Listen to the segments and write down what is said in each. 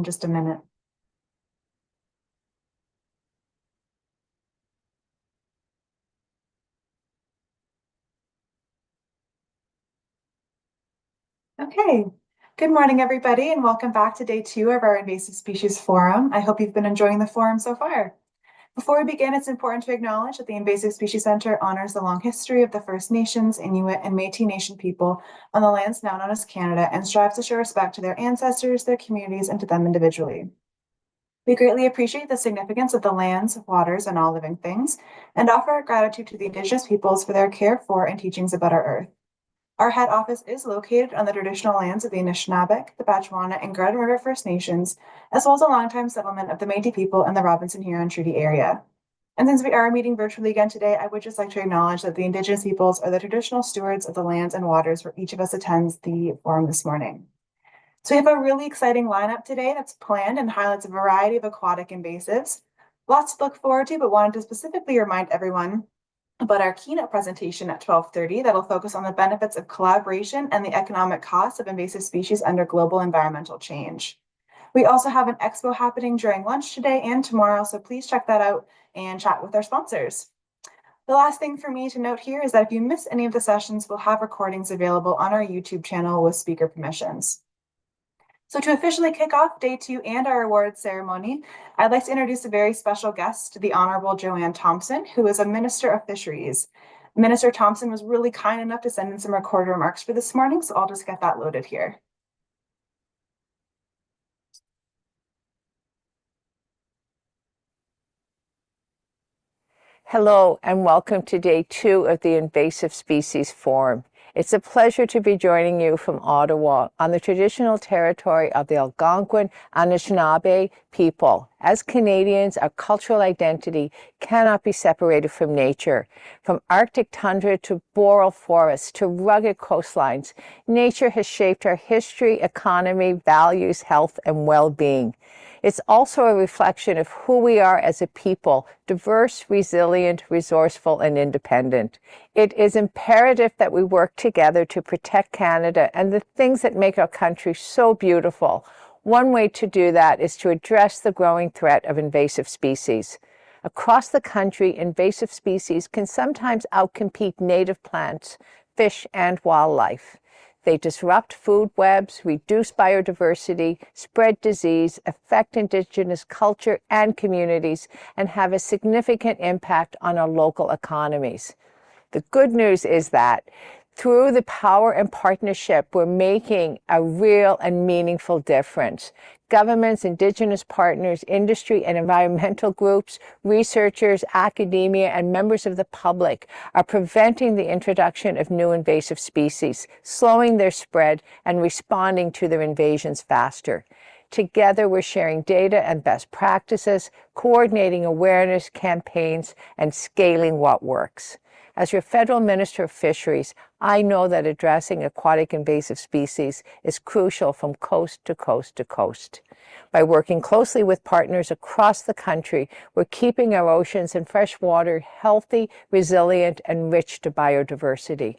in just a minute. Okay, good morning, everybody, and welcome back to day 2 of our Invasive Species Forum. I hope you've been enjoying the forum so far. Before we begin, it's important to acknowledge that the Invasive Species Center honors the long history of the First Nations, Inuit, and Métis Nation people on the lands now known as Canada and strives to show respect to their ancestors, their communities, and to them individually. We greatly appreciate the significance of the lands, waters, and all living things, and offer our gratitude to the Indigenous peoples for their care for and teachings about our Earth. Our head office is located on the traditional lands of the Anishinaabeg, the Batchewana, and Garden River First Nations, as well as a longtime settlement of the Métis people in the Robinson-Huron Treaty area. And since we are meeting virtually again today, I would just like to acknowledge that the Indigenous peoples are the traditional stewards of the lands and waters where each of us attends the forum this morning. So we have a really exciting lineup today that's planned and highlights a variety of aquatic invasives. Lots to look forward to, but wanted to specifically remind everyone about our keynote presentation at 12:30 that'll focus on the benefits of collaboration and the economic costs of invasive species under global environmental change. We also have an expo happening during lunch today and tomorrow, so please check that out and chat with our sponsors. The last thing for me to note here is that if you miss any of the sessions, we'll have recordings available on our YouTube channel with speaker permissions. So to officially kick off day 2 and our awards ceremony, I'd like to introduce a very special guest, the Honorable Joanne Thompson, who is a Minister of Fisheries. Minister Thompson was really kind enough to send in some recorded remarks for this morning, so I'll just get that loaded here. Hello and welcome to day 2 of the Invasive Species Forum. It's a pleasure to be joining you from Ottawa on the traditional territory of the Algonquin Anishinaabe people. As Canadians, our cultural identity cannot be separated from nature. From Arctic tundra to boreal forests to rugged coastlines, nature has shaped our history, economy, values, health, and well-being. It's also a reflection of who we are as a people, diverse, resilient, resourceful, and independent. It is imperative that we work together to protect Canada and the things that make our country so beautiful. One way to do that is to address the growing threat of invasive species. Across the country, invasive species can sometimes outcompete native plants, fish, and wildlife. They disrupt food webs, reduce biodiversity, spread disease, affect Indigenous culture and communities, and have a significant impact on our local economies. The good news is that through the power and partnership, we're making a real and meaningful difference. Governments, Indigenous partners, industry and environmental groups, researchers, academia, and members of the public are preventing the introduction of new invasive species, slowing their spread, and responding to their invasions faster. Together, we're sharing data and best practices, coordinating awareness campaigns, and scaling what works. As your Federal Minister of Fisheries, I know that addressing aquatic invasive species is crucial from coast to coast to coast. By working closely with partners across the country, we're keeping our oceans and fresh water healthy, resilient, and rich to biodiversity.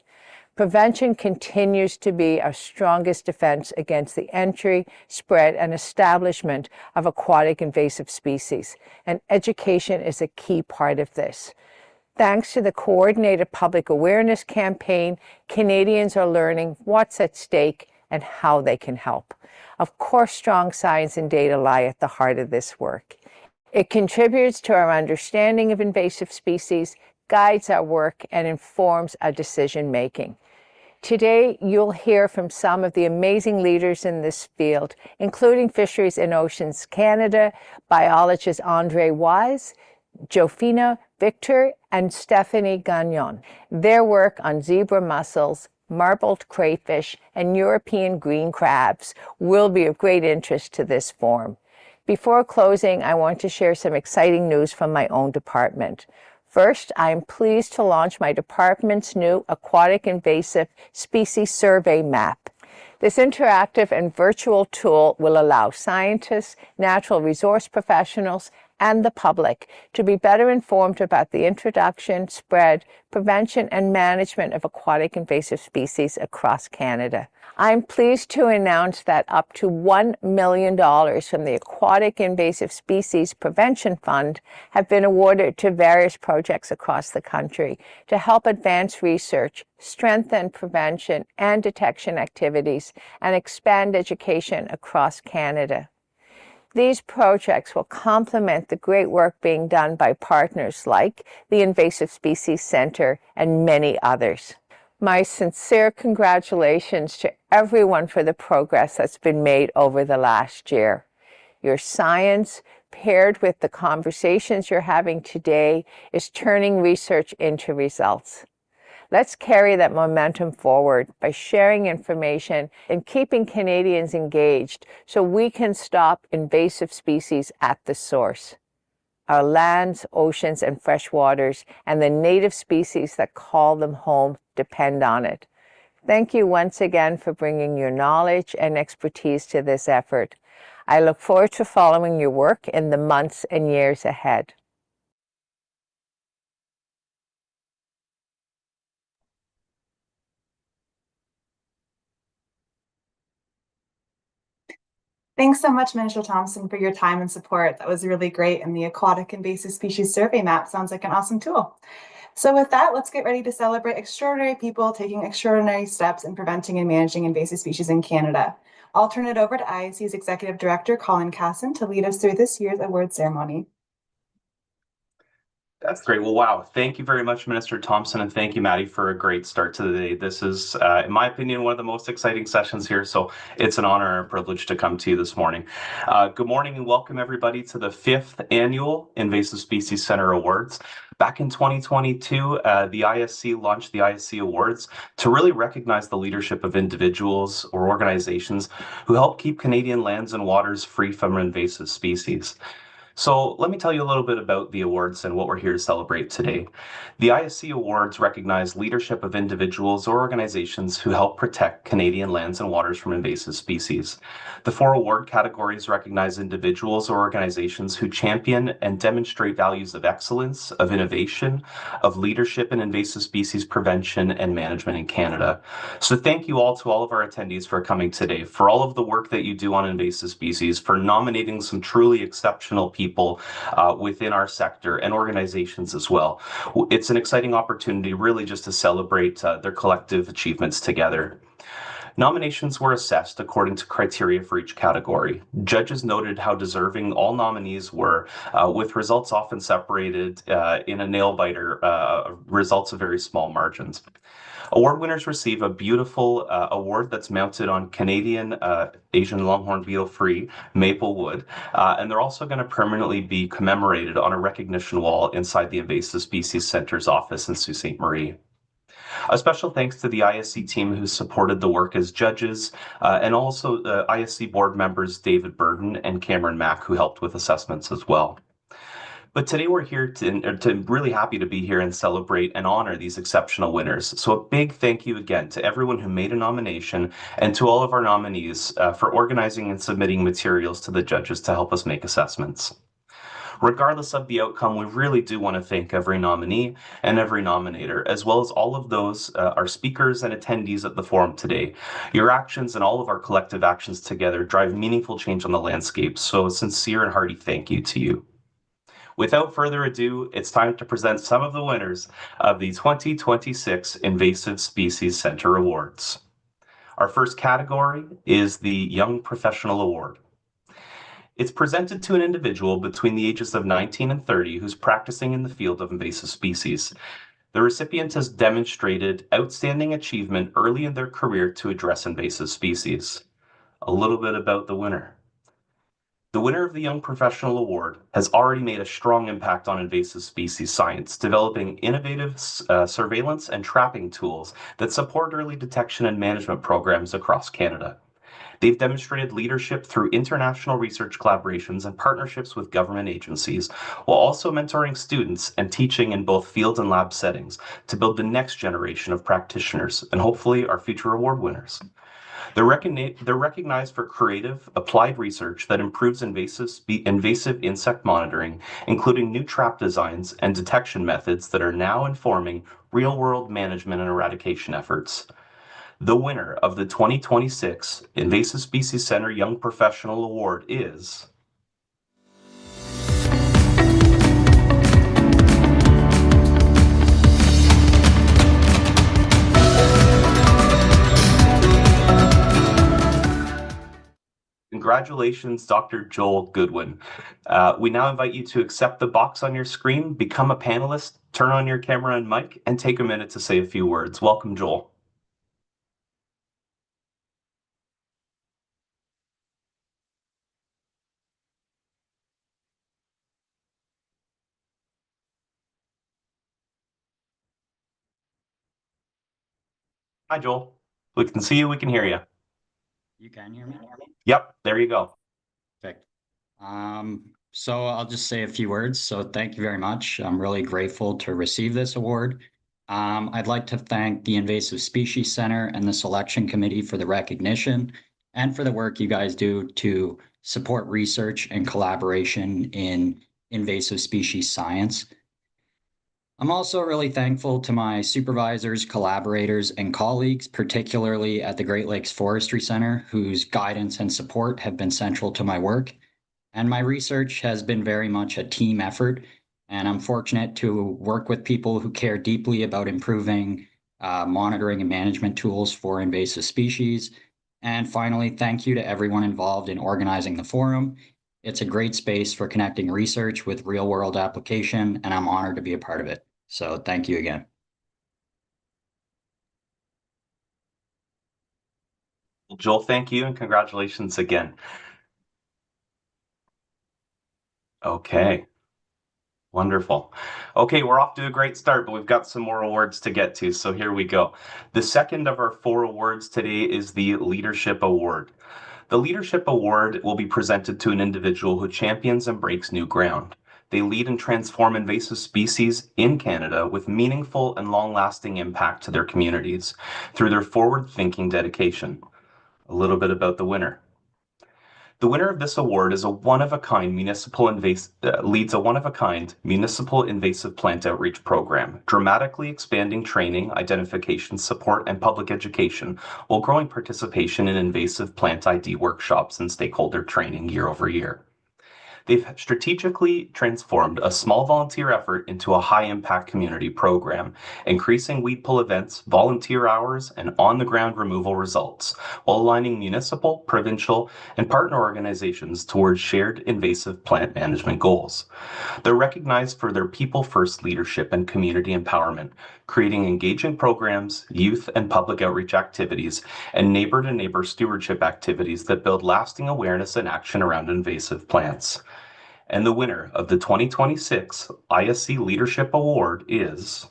Prevention continues to be our strongest defense against the entry, spread, and establishment of aquatic invasive species, and education is a key part of this. Thanks to the coordinated public awareness campaign, Canadians are learning what's at stake and how they can help. Of course, strong science and data lie at the heart of this work. It contributes to our understanding of invasive species, guides our work, and informs our decision-making. Today, you'll hear from some of the amazing leaders in this field, including Fisheries and Oceans Canada, biologist Andre Wise, Jofina Victor, and Stephanie Gagnon. Their work on zebra mussels, marbled crayfish, and European green crabs will be of great interest to this forum. Before closing, I want to share some exciting news from my own department. First, I am pleased to launch my department's new Aquatic Invasive Species Survey Map. This interactive and virtual tool will allow scientists, natural resource professionals, and the public to be better informed about the introduction, spread, prevention, and management of aquatic invasive species across Canada. I'm pleased to announce that up to $1 million from the Aquatic Invasive Species Prevention Fund have been awarded to various projects across the country to help advance research, strengthen prevention and detection activities, and expand education across Canada. These projects will complement the great work being done by partners like the Invasive Species Centre and many others. My sincere congratulations to everyone for the progress that's been made over the last year. Your science, paired with the conversations you're having today, is turning research into results. Let's carry that momentum forward by sharing information and keeping Canadians engaged so we can stop invasive species at the source. Our lands, oceans, and fresh waters, and the native species that call them home depend on it. Thank you once again for bringing your knowledge and expertise to this effort. I look forward to following your work in the months and years ahead. Thanks so much, Minister Thompson, for your time and support. That was really great. And the Aquatic Invasive Species Survey Map sounds like an awesome tool. So with that, let's get ready to celebrate extraordinary people taking extraordinary steps in preventing and managing invasive species in Canada. I'll turn it over to IAC's Executive Director, Colin Casson, to lead us through this year's award ceremony. That's great. Well, wow. Thank you very much, Minister Thompson, and thank you, Maddie, for a great start to the day. This is, in my opinion, one of the most exciting sessions here, so it's an honor and a privilege to come to you this morning. Good morning and welcome, everybody, to the 5th Annual Invasive Species Center Awards. Back in 2022, the ISC launched the ISC Awards to really recognize the leadership of individuals or organizations who help keep Canadian lands and waters free from invasive species. So let me tell you a little bit about the awards and what we're here to celebrate today. The ISC Awards recognize leadership of individuals or organizations who help protect Canadian lands and waters from invasive species. The 4 award categories recognize individuals or organizations who champion and demonstrate values of excellence, of innovation, of leadership in invasive species prevention and management in Canada. So thank you all to all of our attendees for coming today, for all of the work that you do on invasive species, for nominating some truly exceptional people within our sector and organizations as well. It's an exciting opportunity really just to celebrate their collective achievements together. Nominations were assessed according to criteria for each category. Judges noted how deserving all nominees were, with results often separated in a nail-biter, results of very small margins. Award winners receive a beautiful award that's mounted on Canadian Asian longhorn beetle-free maple wood, and they're also going to permanently be commemorated on a recognition wall inside the Invasive Species Center's office in Sault Ste. Marie. A special thanks to the ISC team who supported the work as judges, and also ISC board members David Burden and Cameron Mack, who helped with assessments as well. But today we're here to really happy to be here and celebrate and honor these exceptional winners. So a big thank you again to everyone who made a nomination and to all of our nominees for organizing and submitting materials to the judges to help us make assessments. Regardless of the outcome, we really do want to thank every nominee and every nominator, as well as all of those, our speakers and attendees at the forum today. Your actions and all of our collective actions together drive meaningful change on the landscape, so a sincere and hearty thank you to you. Without further ado, it's time to present some of the winners of the 2026 Invasive Species Center Awards. Our first category is the Young Professional Award. It's presented to an individual between the ages of 19 and 30 who's practicing in the field of invasive species. The recipient has demonstrated outstanding achievement early in their career to address invasive species. A little bit about the winner. The winner of the Young Professional Award has already made a strong impact on invasive species science, developing innovative surveillance and trapping tools that support early detection and management programs across Canada. They've demonstrated leadership through international research collaborations and partnerships with government agencies, while also mentoring students and teaching in both field and lab settings to build the next generation of practitioners and hopefully our future award winners. They're recognized for creative, applied research that improves invasive insect monitoring, including new trap designs and detection methods that are now informing real-world management and eradication efforts. The winner of the 2026 Invasive Species Center Young Professional Award is... Congratulations, Dr. Joel Goodwin. We now invite you to accept the box on your screen, become a panelist, turn on your camera and mic, and take a minute to say a few words. Welcome, Joel. Hi, Joel. We can see you, we can hear you. You can hear me? Yep, there you go. Perfect. So I'll just say a few words. So thank you very much. I'm really grateful to receive this award. I'd like to thank the Invasive Species Center and the Selection Committee for the recognition and for the work you guys do to support research and collaboration in invasive species science. I'm also really thankful to my supervisors, collaborators, and colleagues, particularly at the Great Lakes Forestry Center, whose guidance and support have been central to my work. And my research has been very much a team effort, and I'm fortunate to work with people who care deeply about improving monitoring and management tools for invasive species. And finally, thank you to everyone involved in organizing the forum. It's a great space for connecting research with real-world application, and I'm honored to be a part of it. So thank you again. Joel, thank you, and congratulations again. Okay. Wonderful. Okay, we're off to a great start, but we've got some more awards to get to, so here we go. The second of our 4 awards today is the Leadership Award. The Leadership Award will be presented to an individual who champions and breaks new ground. They lead and transform invasive species in Canada with meaningful and long-lasting impact to their communities through their forward-thinking dedication. A little bit about the winner. The winner of this award is leads a one-of-a-kind municipal invasive plant outreach program, dramatically expanding training, identification support, and public education, while growing participation in invasive plant ID workshops and stakeholder training year over year. They've strategically transformed a small volunteer effort into a high-impact community program, increasing weed pull events, volunteer hours, and on-the-ground removal results, while aligning municipal, provincial, and partner organizations towards shared invasive plant management goals. They're recognized for their people-first leadership and community empowerment, creating engaging programs, youth and public outreach activities, and neighbor-to-neighbor stewardship activities that build lasting awareness and action around invasive plants. And the winner of the 2026 ISC Leadership Award is...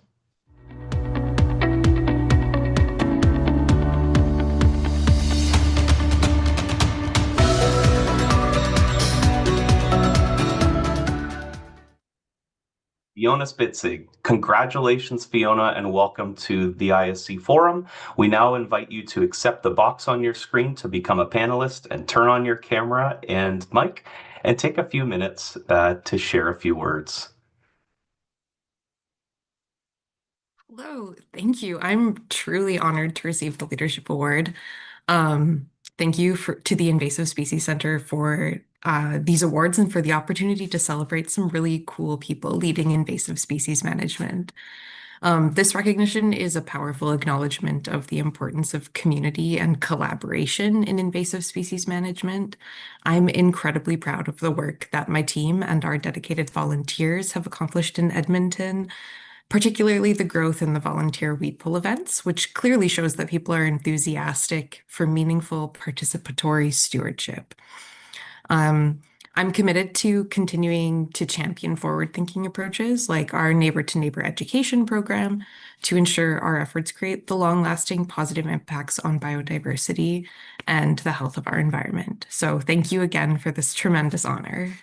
Fiona Spitzig. Congratulations, Fiona, and welcome to the ISC Forum. We now invite you to accept the box on your screen to become a panelist and turn on your camera and mic and take a few minutes to share a few words. Hello, thank you. I'm truly honored to receive the Leadership Award. Thank you to the Invasive Species Center for these awards and for the opportunity to celebrate some really cool people leading invasive species management. This recognition is a powerful acknowledgement of the importance of community and collaboration in invasive species management. I'm incredibly proud of the work that my team and our dedicated volunteers have accomplished in Edmonton, particularly the growth in the volunteer weed pull events, which clearly shows that people are enthusiastic for meaningful participatory stewardship. I'm committed to continuing to champion forward-thinking approaches like our neighbor-to-neighbor education program to ensure our efforts create the long-lasting positive impacts on biodiversity and the health of our environment. So thank you again for this tremendous honor.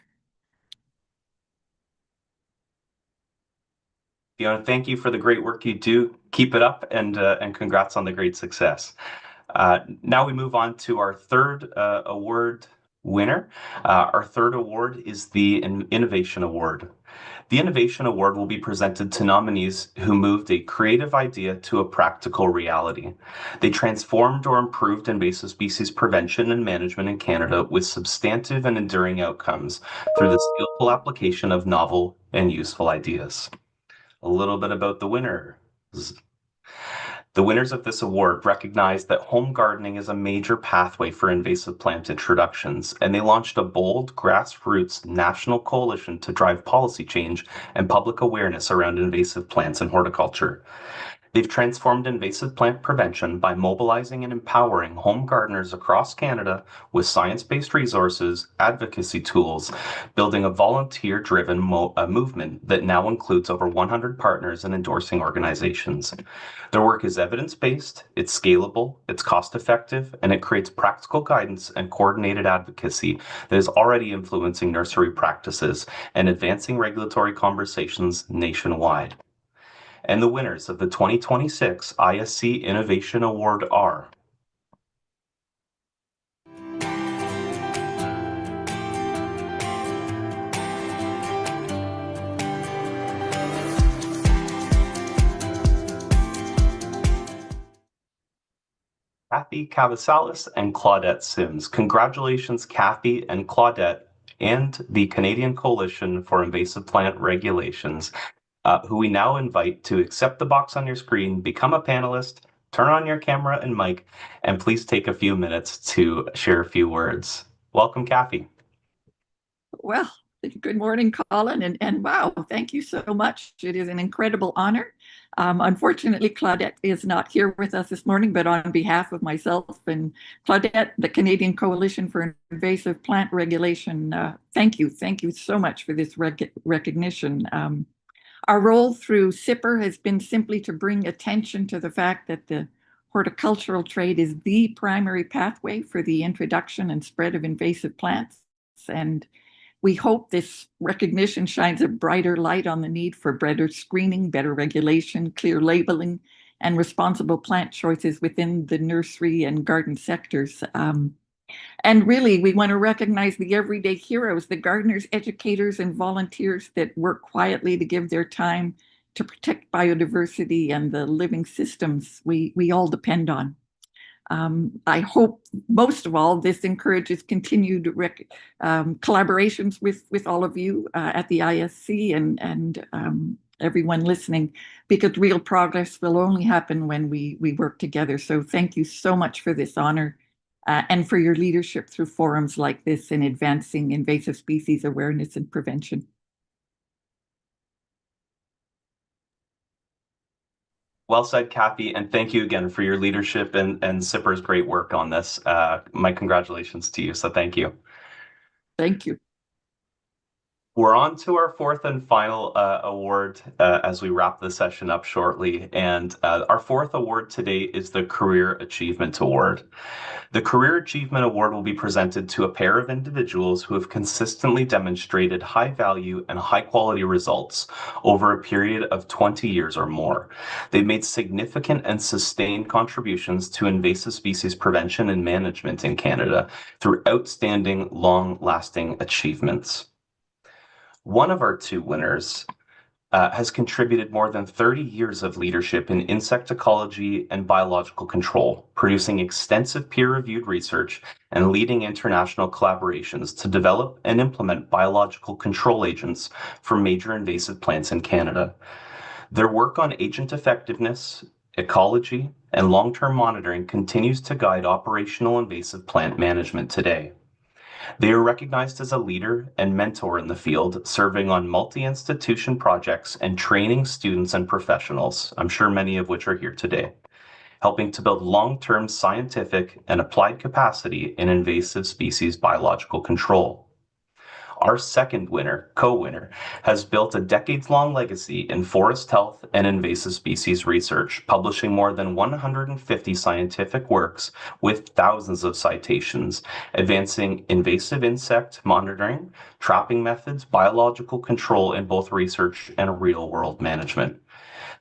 Fiona, thank you for the great work you do. Keep it up, and congrats on the great success. Now we move on to our third award winner. Our third award is the Innovation Award. The Innovation Award will be presented to nominees who moved a creative idea to a practical reality. They transformed or improved invasive species prevention and management in Canada with substantive and enduring outcomes through the skillful application of novel and useful ideas. A little bit about the winners. The winners of this award recognize that home gardening is a major pathway for invasive plant introductions, and they launched a bold, grassroots national coalition to drive policy change and public awareness around invasive plants and horticulture. They've transformed invasive plant prevention by mobilizing and empowering home gardeners across Canada with science-based resources, advocacy tools, building a volunteer-driven movement that now includes over 100 partners and endorsing organizations. Their work is evidence-based, it's scalable, it's cost-effective, and it creates practical guidance and coordinated advocacy that is already influencing nursery practices and advancing regulatory conversations nationwide. And the winners of the 2026 ISC Innovation Award are Kathy Cavasalis and Claudette Sims. Congratulations, Kathy and Claudette, and the Canadian Coalition for Invasive Plant Regulations, who we now invite to accept the box on your screen, become a panelist, turn on your camera and mic, and please take a few minutes to share a few words. Welcome, Kathy. Well, good morning, Colin, and wow, thank you so much. It is an incredible honor. Unfortunately, Claudette is not here with us this morning, but on behalf of myself and Claudette, the Canadian Coalition for Invasive Plant Regulation, thank you so much for this recognition. Our role through SIPR has been simply to bring attention to the fact that the horticultural trade is the primary pathway for the introduction and spread of invasive plants. And we hope this recognition shines a brighter light on the need for better screening, better regulation, clear labeling, and responsible plant choices within the nursery and garden sectors. And really, we want to recognize the everyday heroes, the gardeners, educators, and volunteers that work quietly to give their time to protect biodiversity and the living systems we all depend on. I hope most of all this encourages continued collaborations with all of you at the ISC and everyone listening, because real progress will only happen when we work together. So thank you so much for this honor and for your leadership through forums like this in advancing invasive species awareness and prevention. Well said, Kathy, and thank you again for your leadership and SIPR's great work on this. My congratulations to you, so thank you. Thank you. We're on to our fourth and final award as we wrap the session up shortly. And our fourth award today is the Career Achievement Award. The Career Achievement Award will be presented to a pair of individuals who have consistently demonstrated high value and high quality results over a period of 20 years or more. They've made significant and sustained contributions to invasive species prevention and management in Canada through outstanding, long-lasting achievements. One of our two winners has contributed more than 30 years of leadership in insect ecology and biological control, producing extensive peer-reviewed research and leading international collaborations to develop and implement biological control agents for major invasive plants in Canada. Their work on agent effectiveness, ecology, and long-term monitoring continues to guide operational invasive plant management today. They are recognized as a leader and mentor in the field, serving on multi-institution projects and training students and professionals, I'm sure many of which are here today, helping to build long-term scientific and applied capacity in invasive species biological control. Our second winner, co-winner, has built a decades-long legacy in forest health and invasive species research, publishing more than 150 scientific works with thousands of citations, advancing invasive insect monitoring, trapping methods, biological control in both research and real-world management.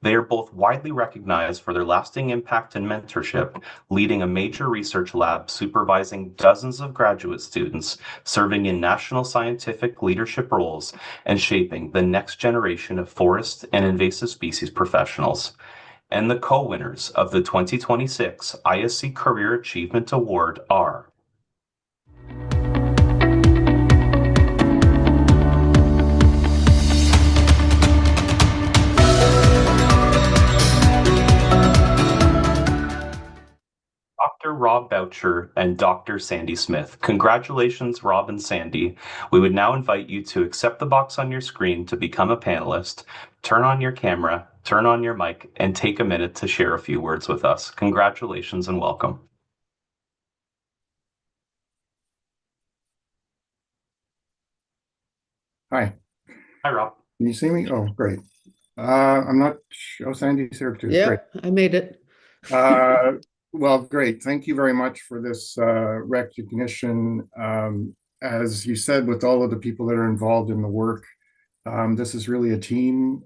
They are both widely recognized for their lasting impact and mentorship, leading a major research lab, supervising dozens of graduate students, serving in national scientific leadership roles, and shaping the next generation of forest and invasive species professionals. And the co-winners of the 2026 ISC Career Achievement Award are Dr. Rob Boucher and Dr. Sandy Smith. Congratulations, Rob and Sandy. We would now invite you to accept the box on your screen to become a panelist, turn on your camera, turn on your mic, and take a minute to share a few words with us. Congratulations and welcome. Hi, Hi, Rob. can you see me? Oh, great. Oh, Sandy's here too. Great. Yeah, I made it. Well, great. Thank you very much for this recognition. As you said, with all of the people that are involved in the work, this is really a team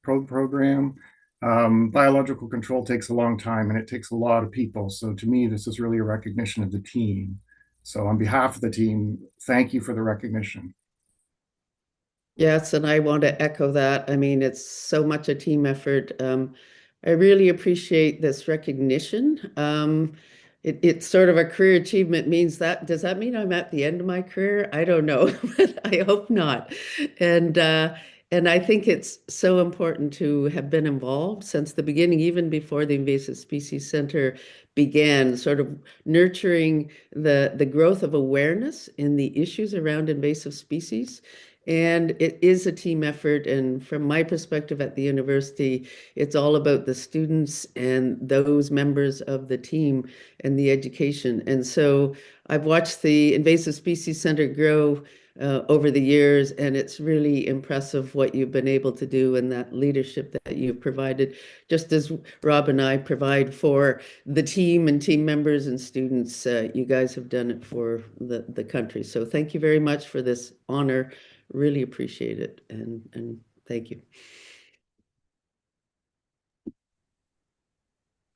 program. Biological control takes a long time and it takes a lot of people. So to me, this is really a recognition of the team. So on behalf of the team, thank you for the recognition. Yes, and I want to echo that. I mean, it's so much a team effort. I really appreciate this recognition. It's sort of a career achievement means that, does that mean I'm at the end of my career? I don't know, but I hope not. And I think it's so important to have been involved since the beginning, even before the Invasive Species Center began, sort of nurturing the growth of awareness in the issues around invasive species. And it is a team effort. And from my perspective at the university, it's all about the students and those members of the team and the education. And so I've watched the Invasive Species Center grow over the years, and it's really impressive what you've been able to do and that leadership that you've provided, just as Rob and I provide for the team and team members and students. You guys have done it for the country. So thank you very much for this honor. Really appreciate it, and thank you.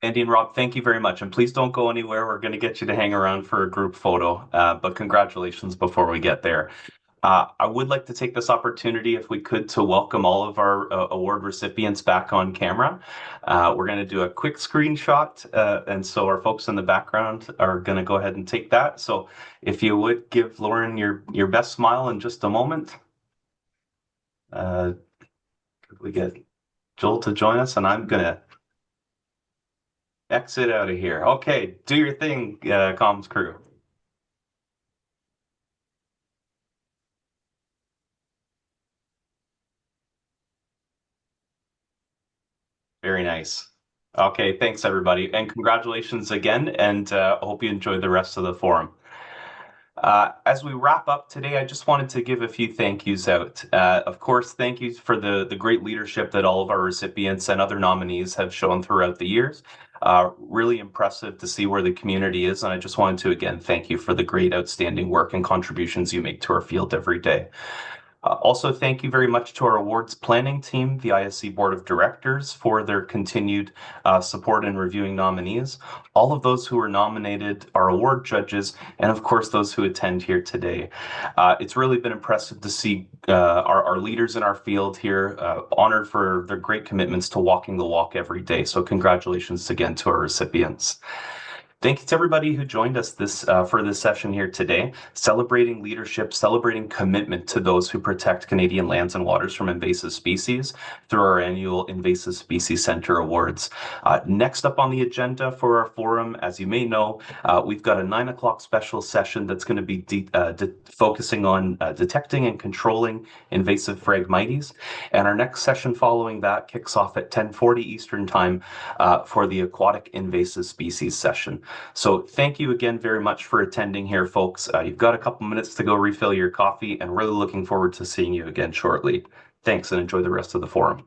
Andy and Rob, thank you very much. And please don't go anywhere. We're going to get you to hang around for a group photo, but congratulations before we get there. I would like to take this opportunity, if we could, to welcome all of our award recipients back on camera. We're going to do a quick screenshot, and so our folks in the background are going to go ahead and take that. So if you would give Lauren your best smile in just a moment. Could we get Joel to join us? And I'm going to exit out of here. Okay, do your thing, comms crew. Very nice. Okay, thanks everybody, and congratulations again, and I hope you enjoy the rest of the forum. As we wrap up today, I just wanted to give a few thank yous out. Of course, thank yous for the great leadership that all of our recipients and other nominees have shown throughout the years. Really impressive to see where the community is, and I just wanted to again thank you for the great outstanding work and contributions you make to our field every day. Also, thank you very much to our awards planning team, the ISC Board of Directors, for their continued support in reviewing nominees, all of those who were nominated, our award judges, and of course those who attend here today. It's really been impressive to see our leaders in our field here honored for their great commitments to walking the walk every day. So congratulations again to our recipients. Thank you to everybody who joined us for this session here today, celebrating leadership, celebrating commitment to those who protect Canadian lands and waters from invasive species through our annual Invasive Species Center Awards. Next up on the agenda for our forum, as you may know, we've got a 9 o'clock special session that's going to be focusing on detecting and controlling invasive Phragmites. And our next session following that kicks off at 10:40 Eastern Time for the Aquatic Invasive Species session. So thank you again very much for attending here, folks. You've got a couple minutes to go refill your coffee, and really looking forward to seeing you again shortly. Thanks, and enjoy the rest of the forum.